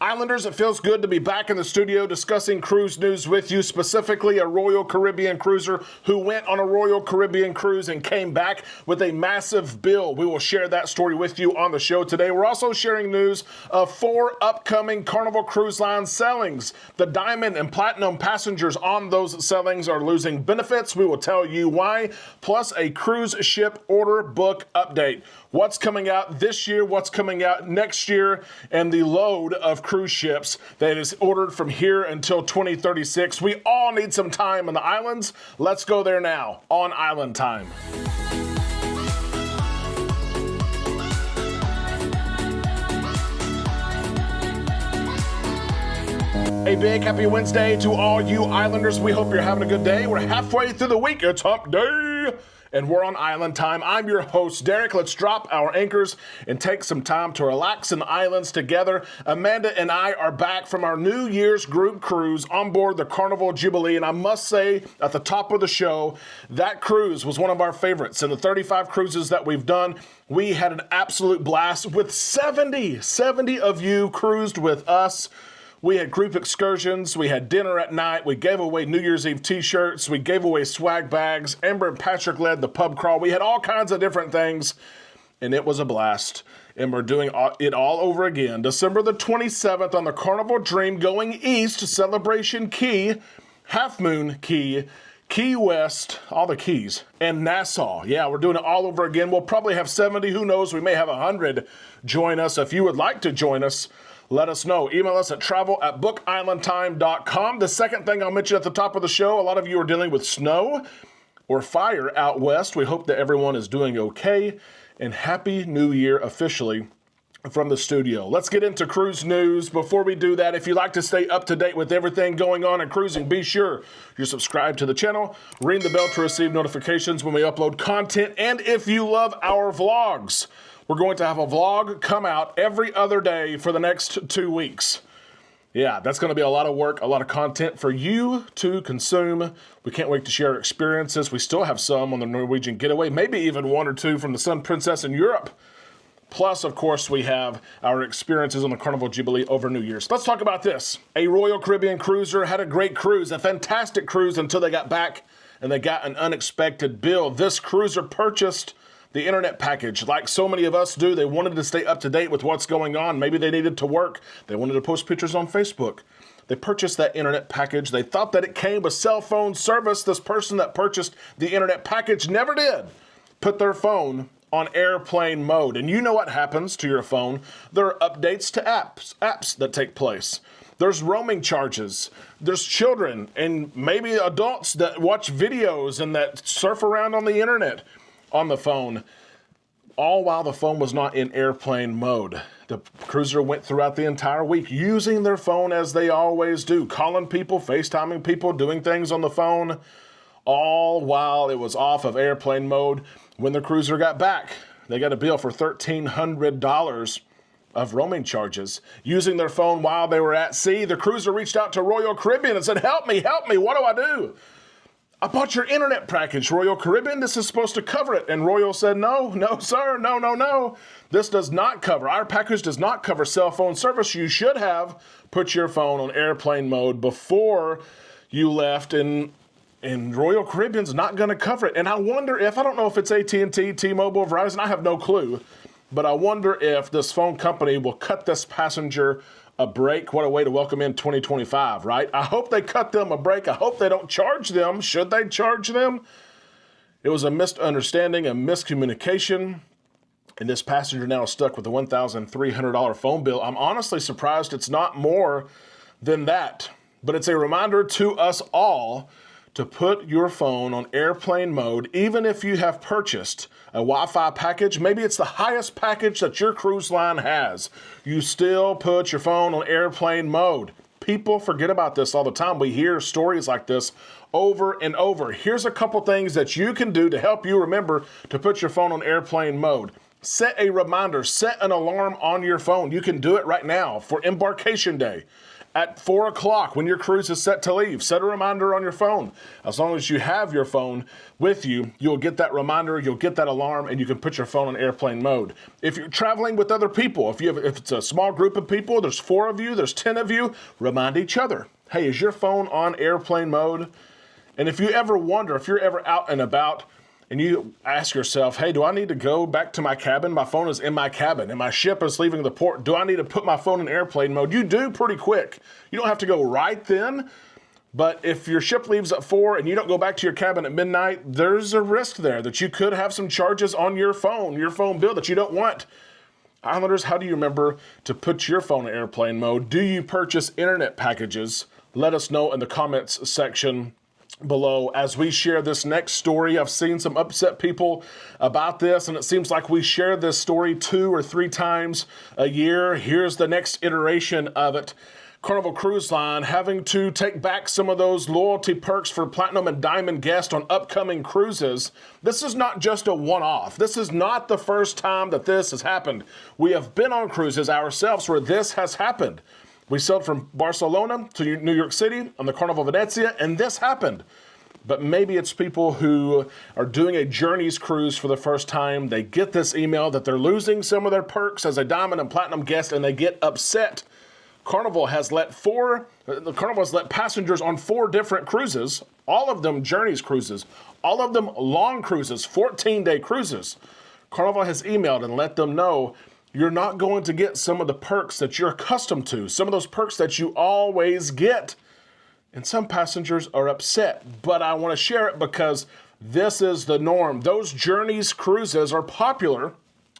Islanders, it feels good to be back in the studio discussing cruise news with you, specifically a Royal Caribbean cruiser who went on a Royal Caribbean cruise and came back with a massive bill. We will share that story with you on the show today. We're also sharing news of 4 upcoming Carnival Cruise Line sailings. The Diamond and Platinum passengers on those sailings are losing benefits. We will tell you why, plus a cruise ship order book update. What's coming out this year, what's coming out next year, and the load of cruise ships that is ordered from here until 2036. We all need some time in the islands. Let's go there now on Island Time. A big happy Wednesday to all you Islanders. We hope you're having a good day. We're halfway through the week. It's hump day. And we're on Island Time. I'm your host, Derek. Let's drop our anchors and take some time to relax in the islands together. Amanda and I are back from our New Year's group cruise on board the Carnival Jubilee. And I must say, at the top of the show, that cruise was one of our favorites. In the 35 cruises that we've done, we had an absolute blast with 70 of you cruised with us. We had group excursions, we had dinner at night, we gave away New Year's Eve t-shirts, we gave away swag bags, Amber and Patrick led the pub crawl, we had all kinds of different things, and it was a blast. And we're doing it all over again. December the 27th on the Carnival Dream going east to Celebration Key, Half Moon Key, Key West, all the keys, and Nassau. Yeah, we're doing it all over again. We'll probably have 70, who knows, we may have 100 join us. If you would like to join us, let us know. Email us at travel@bookislandtime.com. The second thing I'll mention at the top of the show, a lot of you are dealing with snow or fire out west. We hope that everyone is doing okay. And Happy New Year officially from the studio. Let's get into cruise news. Before we do that, if you'd like to stay up to date with everything going on in cruising, be sure you're subscribed to the channel, ring the bell to receive notifications when we upload content, and if you love our vlogs, we're going to have a vlog come out every other day for the next 2 weeks. Yeah, that's going to be a lot of work, a lot of content for you to consume. We can't wait to share our experiences. We still have some on the Norwegian Getaway, maybe even 1 or 2 from the Sun Princess in Europe. Plus, of course, we have our experiences on the Carnival Jubilee over New Year's. Let's talk about this. A Royal Caribbean cruiser had a great cruise, a fantastic cruise until they got back and they got an unexpected bill. This cruiser purchased the internet package. Like so many of us do, they wanted to stay up to date with what's going on. Maybe they needed to work. They wanted to post pictures on Facebook. They purchased that internet package. They thought that it came with cell phone service. This person that purchased the internet package never did put their phone on airplane mode. And you know what happens to your phone. There are updates to apps that take place. There's roaming charges. There's children and maybe adults that watch videos and that surf around on the internet on the phone, all while the phone was not in airplane mode. The cruiser went throughout the entire week using their phone as they always do, calling people, FaceTiming people, doing things on the phone, all while it was off of airplane mode. When the cruiser got back, they got a bill for $1,300 of roaming charges using their phone while they were at sea. The cruiser reached out to Royal Caribbean and said, help me, what do I do? I bought your internet package, Royal Caribbean. This is supposed to cover it. And Royal said, no, sir, no. This does not cover. Our package does not cover cell phone service. You should have put your phone on airplane mode before you left, and Royal Caribbean's not going to cover it. And I wonder if, I don't know if it's AT&T, T-Mobile, Verizon, I have no clue, but I wonder if this phone company will cut this passenger a break. What a way to welcome in 2025, right? I hope they cut them a break. I hope they don't charge them. Should they charge them? It was a misunderstanding, a miscommunication, and this passenger now is stuck with a $1,300 phone bill. I'm honestly surprised it's not more than that, but it's a reminder to us all to put your phone on airplane mode, even if you have purchased a Wi-Fi package. Maybe it's the highest package that your cruise line has. You still put your phone on airplane mode. People forget about this all the time. We hear stories like this over and over. Here's a couple things that you can do to help you remember to put your phone on airplane mode. Set a reminder, set an alarm on your phone. You can do it right now for embarkation day. At 4 o'clock when your cruise is set to leave, set a reminder on your phone. As long as you have your phone with you, you'll get that reminder, you'll get that alarm, and you can put your phone in airplane mode. If you're traveling with other people, if it's a small group of people, there's 4 of you, there's 10 of you, remind each other, hey, is your phone on airplane mode? And if you ever wonder, if you're ever out and about, and you ask yourself, hey, do I need to go back to my cabin? My phone is in my cabin and my ship is leaving the port. Do I need to put my phone in airplane mode? You do pretty quick. You don't have to go right then. But if your ship leaves at 4 and you don't go back to your cabin at midnight, there's a risk there that you could have some charges on your phone bill that you don't want. Islanders, how do you remember to put your phone in airplane mode? Do you purchase internet packages? Let us know in the comments section below as we share this next story. I've seen some upset people about this, and it seems like we share this story 2 or 3 times a year. Here's the next iteration of it. Carnival Cruise Line having to take back some of those loyalty perks for Platinum and Diamond guests on upcoming cruises. This is not just a one-off. This is not the first time that this has happened. We have been on cruises ourselves where this has happened. We sailed from Barcelona to New York City on the Carnival Venezia, and this happened. But maybe it's people who are doing a Journeys cruise for the first time. They get this email that they're losing some of their perks as a Diamond and Platinum guest, and they get upset. Carnival has let passengers on 4 different cruises, all of them Journeys cruises, all of them long cruises, 14-day cruises. Carnival has emailed and let them know you're not going to get some of the perks that you're accustomed to, some of those perks that you always get. And some passengers are upset, but I want to share it because this is the norm. Those Journeys cruises are popular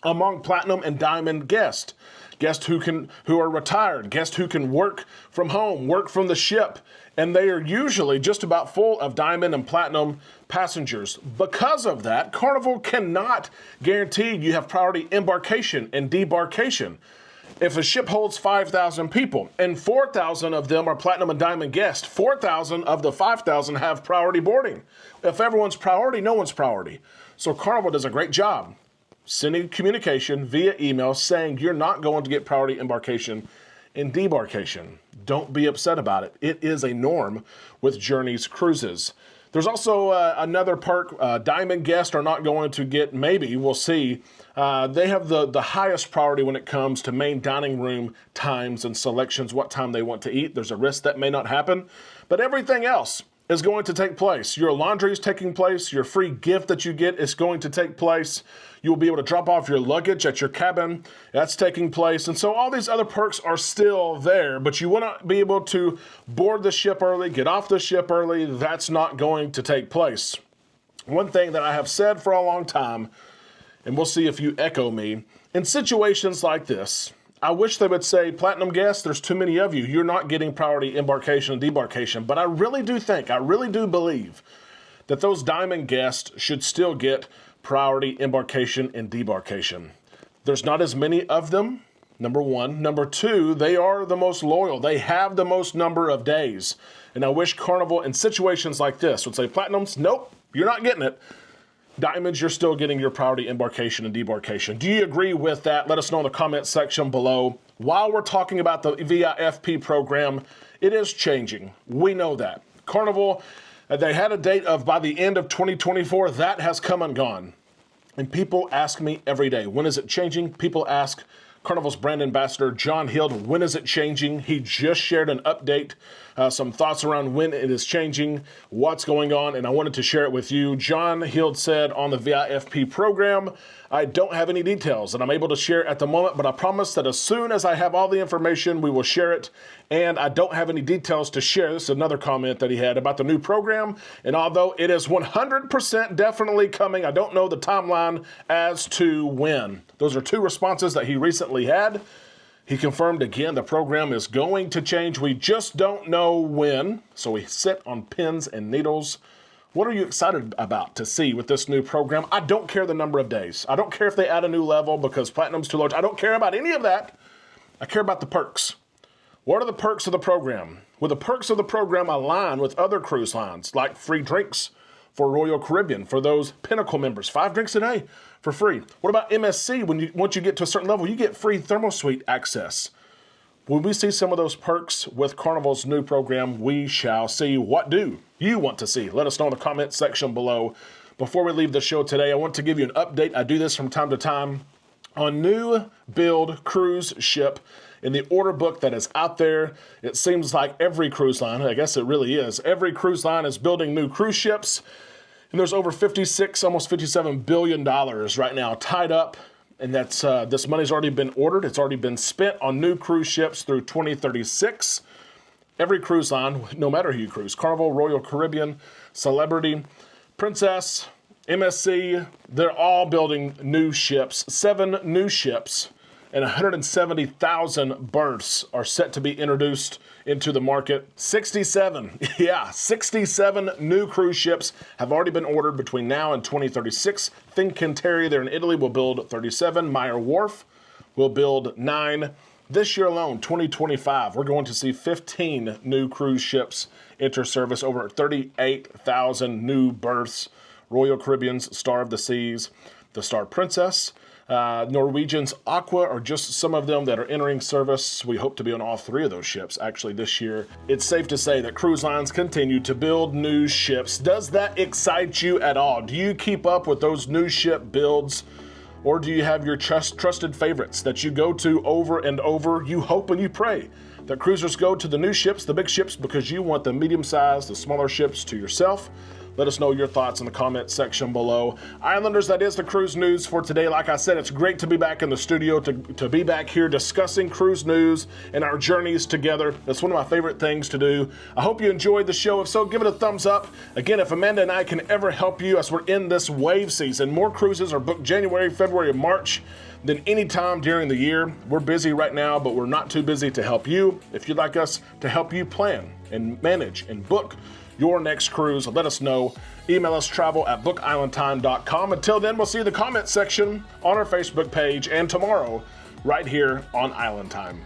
among Platinum and Diamond guests. Guests who are retired, guests who can work from home, work from the ship, and they are usually just about full of Diamond and Platinum passengers. Because of that, Carnival cannot guarantee you have priority embarkation and debarkation. If a ship holds 5,000 people and 4,000 of them are Platinum and Diamond guests, 4,000 of the 5,000 have priority boarding. If everyone's priority, no one's priority. So Carnival does a great job sending communication via email saying you're not going to get priority embarkation and debarkation. Don't be upset about it. It is a norm with Journeys cruises. There's also another perk. Diamond guests are not going to get, maybe, we'll see. They have the highest priority when it comes to main dining room times and selections, what time they want to eat. There's a risk that may not happen. But everything else is going to take place. Your laundry is taking place. Your free gift that you get is going to take place. You will be able to drop off your luggage at your cabin. That's taking place. And so all these other perks are still there, but you want to be able to board the ship early, get off the ship early. That's not going to take place. One thing that I have said for a long time, and we'll see if you echo me, in situations like this, I wish they would say, Platinum guests, there's too many of you. You're not getting priority embarkation and debarkation. But I really do believe that those Diamond guests should still get priority embarkation and debarkation. There's not as many of them, number one. Number two, they are the most loyal. They have the most number of days. And I wish Carnival in situations like this would say, Platinums, nope, you're not getting it. Diamonds, you're still getting your priority embarkation and debarkation. Do you agree with that? Let us know in the comments section below. While we're talking about the VIFP program, it is changing. We know that. Carnival, they had a date of by the end of 2024. That has come and gone. And people ask me every day, when is it changing? People ask Carnival's brand ambassador, John Hild, when is it changing? He just shared an update, some thoughts around when it is changing, what's going on, and I wanted to share it with you. John Hild said on the VIFP program, I don't have any details that I'm able to share at the moment, but I promise that as soon as I have all the information, we will share it. And I don't have any details to share. This is another comment that he had about the new program. And although it is 100% definitely coming, I don't know the timeline as to when. Those are 2 responses that he recently had. He confirmed again the program is going to change. We just don't know when. So we sit on pins and needles. What are you excited about to see with this new program? I don't care the number of days. I don't care if they add a new level because Platinum's too large. I don't care about any of that. I care about the perks. What are the perks of the program? Will the perks of the program align with other cruise lines like free drinks, for Royal Caribbean for those Pinnacle members. 5 drinks a day for free. What about MSC? Once you get to a certain level, you get free thermal suite access. Will we see some of those perks with Carnival's new program? We shall see. What do you want to see? Let us know in the comment section below. Before we leave the show today, I want to give you an update. I do this from time to time on new build cruise ship in the order book that is out there. It seems like every cruise line, I guess it really is, every cruise line is building new cruise ships. And there's over $56, almost $57 billion right now tied up. And that's this money's already been ordered. It's already been spent on new cruise ships through 2036. Every cruise line, no matter who you cruise, Carnival, Royal Caribbean, Celebrity, Princess, MSC, they're all building new ships. 7 new ships and 170,000 berths are set to be introduced into the market. 67 new cruise ships have already been ordered between now and 2036. Fincantieri there in Italy will build 37. Meyer Wharf will build 9. This year alone, 2025, we're going to see 15 new cruise ships enter service, over 38,000 new berths. Royal Caribbean's Star of the Seas, the Star Princess, Norwegian's Aqua are just some of them that are entering service. We hope to be on all 3 of those ships actually this year. It's safe to say that cruise lines continue to build new ships. Does that excite you at all? Do you keep up with those new ship builds? Or do you have your trusted favorites that you go to over and over? You hope and you pray that cruisers go to the new ships, the big ships, because you want the medium-sized, the smaller ships to yourself. Let us know your thoughts in the comment section below. Islanders, that is the cruise news for today. Like I said, it's great to be back in the studio, to be back here discussing cruise news and our journeys together. That's one of my favorite things to do. I hope you enjoyed the show. If so, give it a thumbs up. Again, if Amanda and I can ever help you as we're in this wave season, more cruises are booked January, February, and March than any time during the year. We're busy right now, but we're not too busy to help you. If you'd like us to help you plan and manage and book your next cruise, let us know. Email us travel@bookislandtime.com. Until then, we'll see you in the comment section on our Facebook page and tomorrow right here on Island Time.